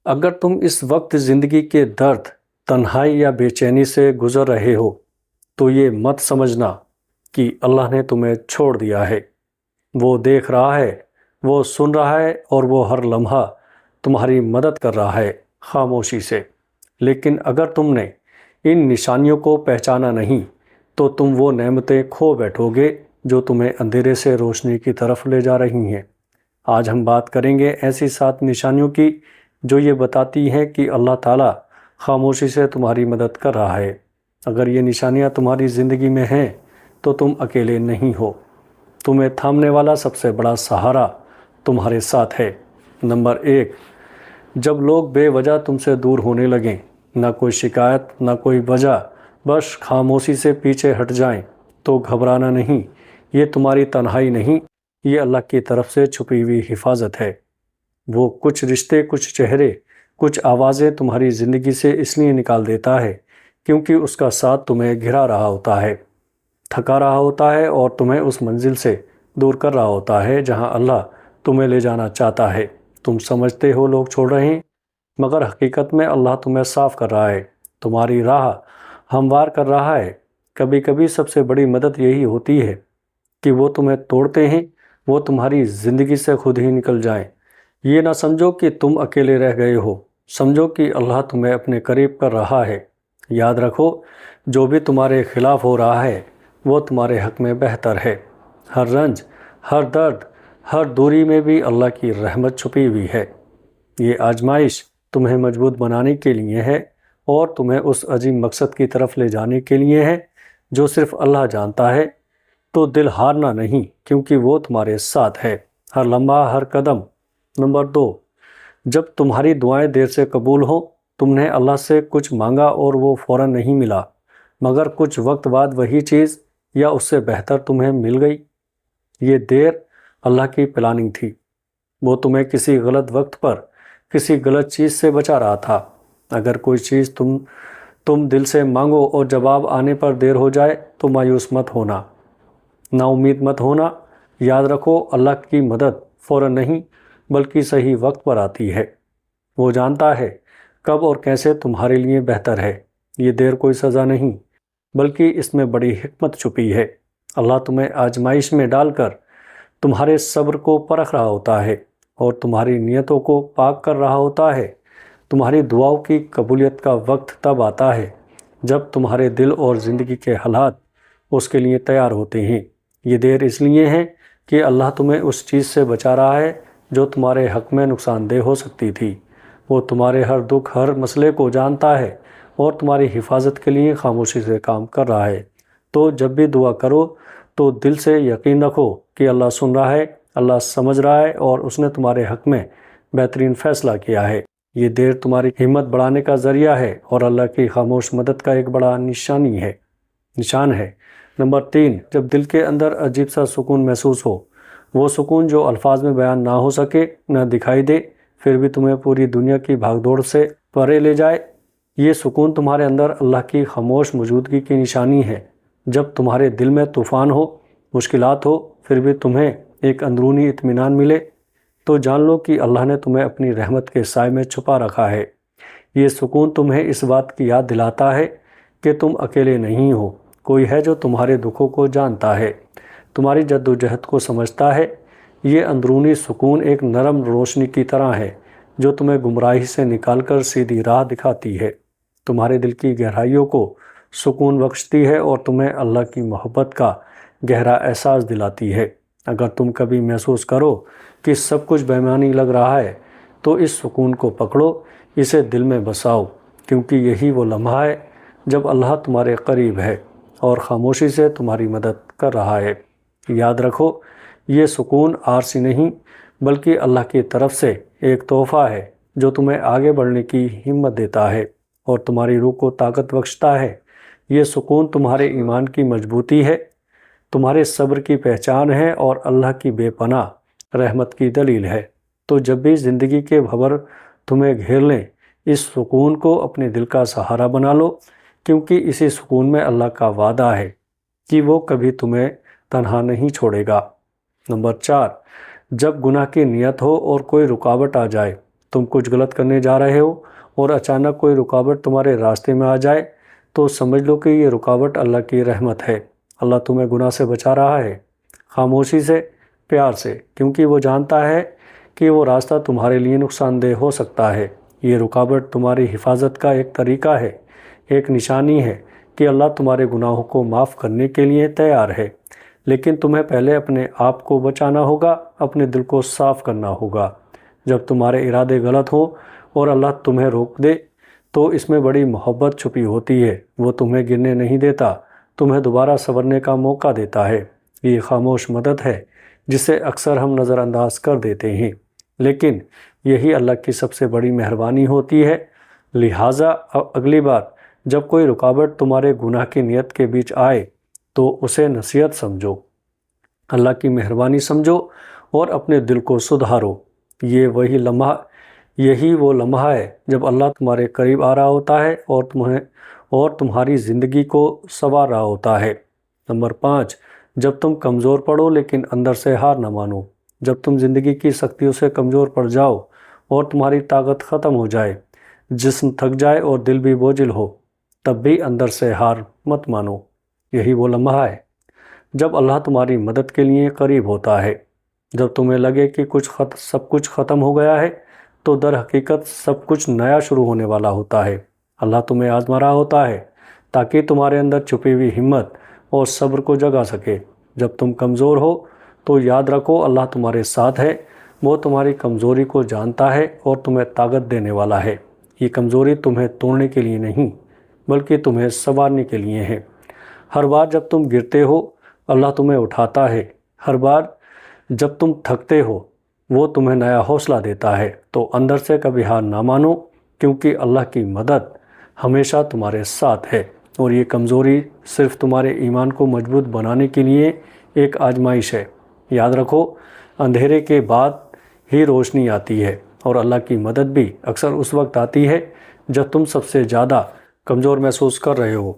اگر تم اس وقت زندگی کے درد، تنہائی یا بے چینی سے گزر رہے ہو تو یہ مت سمجھنا کہ اللہ نے تمہیں چھوڑ دیا ہے۔ وہ دیکھ رہا ہے، وہ سن رہا ہے اور وہ ہر لمحہ تمہاری مدد کر رہا ہے خاموشی سے۔ لیکن اگر تم نے ان نشانیوں کو پہچانا نہیں تو تم وہ نعمتیں کھو بیٹھو گے جو تمہیں اندھیرے سے روشنی کی طرف لے جا رہی ہیں۔ آج ہم بات کریں گے ایسی 7 نشانیوں کی جو یہ بتاتی ہیں کہ اللہ تعالیٰ خاموشی سے تمہاری مدد کر رہا ہے۔ اگر یہ نشانیاں تمہاری زندگی میں ہیں تو تم اکیلے نہیں ہو۔ تمہیں تھامنے والا سب سے بڑا سہارا تمہارے ساتھ ہے۔ نمبر 1، جب لوگ بے وجہ تم سے دور ہونے لگیں، نہ کوئی شکایت، نہ کوئی وجہ، بس خاموشی سے پیچھے ہٹ جائیں، تو گھبرانا نہیں۔ یہ تمہاری تنہائی نہیں، یہ اللہ کی طرف سے چھپی ہوئی حفاظت ہے۔ وہ کچھ رشتے، کچھ چہرے، کچھ آوازیں تمہاری زندگی سے اس لیے نکال دیتا ہے کیونکہ اس کا ساتھ تمہیں گھرا رہا ہوتا ہے، تھکا رہا ہوتا ہے اور تمہیں اس منزل سے دور کر رہا ہوتا ہے جہاں اللہ تمہیں لے جانا چاہتا ہے۔ تم سمجھتے ہو لوگ چھوڑ رہے ہیں، مگر حقیقت میں اللہ تمہیں صاف کر رہا ہے، تمہاری راہ ہموار کر رہا ہے۔ کبھی کبھی سب سے بڑی مدد یہی ہوتی ہے کہ وہ تمہیں توڑتے ہیں، وہ تمہاری زندگی سے خود ہی نکل جائیں۔ یہ نہ سمجھو کہ تم اکیلے رہ گئے ہو، سمجھو کہ اللہ تمہیں اپنے قریب کر رہا ہے۔ یاد رکھو، جو بھی تمہارے خلاف ہو رہا ہے وہ تمہارے حق میں بہتر ہے۔ ہر رنج، ہر درد، ہر دوری میں بھی اللہ کی رحمت چھپی ہوئی ہے۔ یہ آزمائش تمہیں مضبوط بنانے کے لیے ہے اور تمہیں اس عظیم مقصد کی طرف لے جانے کے لیے ہے جو صرف اللہ جانتا ہے۔ تو دل ہارنا نہیں، کیونکہ وہ تمہارے ساتھ ہے ہر لمحہ، ہر قدم۔ نمبر 2، جب تمہاری دعائیں دیر سے قبول ہوں، تم نے اللہ سے کچھ مانگا اور وہ فوراً نہیں ملا، مگر کچھ وقت بعد وہی چیز یا اس سے بہتر تمہیں مل گئی، یہ دیر اللہ کی پلاننگ تھی۔ وہ تمہیں کسی غلط وقت پر کسی غلط چیز سے بچا رہا تھا۔ اگر کوئی چیز تم دل سے مانگو اور جواب آنے پر دیر ہو جائے تو مایوس مت ہونا، نا امید مت ہونا۔ یاد رکھو، اللہ کی مدد فوراً نہیں بلکہ صحیح وقت پر آتی ہے۔ وہ جانتا ہے کب اور کیسے تمہارے لیے بہتر ہے۔ یہ دیر کوئی سزا نہیں بلکہ اس میں بڑی حکمت چھپی ہے۔ اللہ تمہیں آزمائش میں ڈال کر تمہارے صبر کو پرکھ رہا ہوتا ہے اور تمہاری نیتوں کو پاک کر رہا ہوتا ہے۔ تمہاری دعاؤں کی قبولیت کا وقت تب آتا ہے جب تمہارے دل اور زندگی کے حالات اس کے لیے تیار ہوتے ہیں۔ یہ دیر اس لیے ہے کہ اللہ تمہیں اس چیز سے بچا رہا ہے جو تمہارے حق میں نقصان دہ ہو سکتی تھی۔ وہ تمہارے ہر دکھ، ہر مسئلے کو جانتا ہے اور تمہاری حفاظت کے لیے خاموشی سے کام کر رہا ہے۔ تو جب بھی دعا کرو تو دل سے یقین رکھو کہ اللہ سن رہا ہے، اللہ سمجھ رہا ہے اور اس نے تمہارے حق میں بہترین فیصلہ کیا ہے۔ یہ دیر تمہاری ہمت بڑھانے کا ذریعہ ہے اور اللہ کی خاموش مدد کا ایک بڑا نشان ہے۔ نمبر 3، جب دل کے اندر عجیب سا سکون محسوس ہو، وہ سکون جو الفاظ میں بیان نہ ہو سکے، نہ دکھائی دے، پھر بھی تمہیں پوری دنیا کی بھاگ دوڑ سے پرے لے جائے، یہ سکون تمہارے اندر اللہ کی خاموش موجودگی کی نشانی ہے۔ جب تمہارے دل میں طوفان ہو، مشکلات ہو، پھر بھی تمہیں ایک اندرونی اطمینان ملے، تو جان لو کہ اللہ نے تمہیں اپنی رحمت کے سائے میں چھپا رکھا ہے۔ یہ سکون تمہیں اس بات کی یاد دلاتا ہے کہ تم اکیلے نہیں ہو، کوئی ہے جو تمہارے دکھوں کو جانتا ہے، تمہاری جد و جہد کو سمجھتا ہے۔ یہ اندرونی سکون ایک نرم روشنی کی طرح ہے جو تمہیں گمراہی سے نکال کر سیدھی راہ دکھاتی ہے، تمہارے دل کی گہرائیوں کو سکون بخشتی ہے اور تمہیں اللہ کی محبت کا گہرا احساس دلاتی ہے۔ اگر تم کبھی محسوس کرو کہ سب کچھ بے معنی لگ رہا ہے تو اس سکون کو پکڑو، اسے دل میں بساؤ، کیونکہ یہی وہ لمحہ ہے جب اللہ تمہارے قریب ہے اور خاموشی سے تمہاری مدد کر رہا ہے۔ یاد رکھو، یہ سکون عارضی نہیں بلکہ اللہ کی طرف سے ایک تحفہ ہے جو تمہیں آگے بڑھنے کی ہمت دیتا ہے اور تمہاری روح کو طاقت بخشتا ہے۔ یہ سکون تمہارے ایمان کی مضبوطی ہے، تمہارے صبر کی پہچان ہے اور اللہ کی بے پناہ رحمت کی دلیل ہے۔ تو جب بھی زندگی کے بھنور تمہیں گھیر لیں، اس سکون کو اپنے دل کا سہارا بنا لو، کیونکہ اسی سکون میں اللہ کا وعدہ ہے کہ وہ کبھی تمہیں تنہا نہیں چھوڑے گا۔ نمبر 4، جب گناہ کی نیت ہو اور کوئی رکاوٹ آ جائے تم کچھ غلط کرنے جا رہے ہو اور اچانک کوئی رکاوٹ تمہارے راستے میں آ جائے تو سمجھ لو کہ یہ رکاوٹ اللہ کی رحمت ہے۔ اللہ تمہیں گناہ سے بچا رہا ہے، خاموشی سے، پیار سے، کیونکہ وہ جانتا ہے کہ وہ راستہ تمہارے لیے نقصان دہ ہو سکتا ہے۔ یہ رکاوٹ تمہاری حفاظت کا ایک طریقہ ہے، ایک نشانی ہے کہ اللہ تمہارے گناہوں کو معاف کرنے کے لیے تیار ہے، لیکن تمہیں پہلے اپنے آپ کو بچانا ہوگا، اپنے دل کو صاف کرنا ہوگا۔ جب تمہارے ارادے غلط ہوں اور اللہ تمہیں روک دے تو اس میں بڑی محبت چھپی ہوتی ہے۔ وہ تمہیں گرنے نہیں دیتا، تمہیں دوبارہ سنورنے کا موقع دیتا ہے۔ یہ خاموش مدد ہے جسے اکثر ہم نظر انداز کر دیتے ہیں، لیکن یہی اللہ کی سب سے بڑی مہربانی ہوتی ہے۔ لہٰذا اگلی بار جب کوئی رکاوٹ تمہارے گناہ کی نیت کے بیچ آئے تو اسے نصیحت سمجھو، اللہ کی مہربانی سمجھو اور اپنے دل کو سدھارو۔ یہی وہ لمحہ ہے جب اللہ تمہارے قریب آ رہا ہوتا ہے اور تمہاری زندگی کو سنوار رہا ہوتا ہے۔ نمبر 5، جب تم کمزور پڑو لیکن اندر سے ہار نہ مانو۔ جب تم زندگی کی سختیوں سے کمزور پڑ جاؤ اور تمہاری طاقت ختم ہو جائے، جسم تھک جائے اور دل بھی بوجھل ہو، تب بھی اندر سے ہار مت مانو۔ یہی وہ لمحہ ہے جب اللہ تمہاری مدد کے لیے قریب ہوتا ہے۔ جب تمہیں لگے کہ سب کچھ ختم ہو گیا ہے تو در حقیقت سب کچھ نیا شروع ہونے والا ہوتا ہے۔ اللہ تمہیں آزما رہا ہوتا ہے تاکہ تمہارے اندر چھپی ہوئی ہمت اور صبر کو جگا سکے۔ جب تم کمزور ہو تو یاد رکھو اللہ تمہارے ساتھ ہے، وہ تمہاری کمزوری کو جانتا ہے اور تمہیں طاقت دینے والا ہے۔ یہ کمزوری تمہیں توڑنے کے لیے نہیں بلکہ تمہیں سنوارنے کے لیے ہے۔ ہر بار جب تم گرتے ہو اللہ تمہیں اٹھاتا ہے، ہر بار جب تم تھکتے ہو وہ تمہیں نیا حوصلہ دیتا ہے۔ تو اندر سے کبھی ہار نہ مانو، کیونکہ اللہ کی مدد ہمیشہ تمہارے ساتھ ہے، اور یہ کمزوری صرف تمہارے ایمان کو مضبوط بنانے کے لیے ایک آزمائش ہے۔ یاد رکھو، اندھیرے کے بعد ہی روشنی آتی ہے، اور اللہ کی مدد بھی اکثر اس وقت آتی ہے جب تم سب سے زیادہ کمزور محسوس کر رہے ہو۔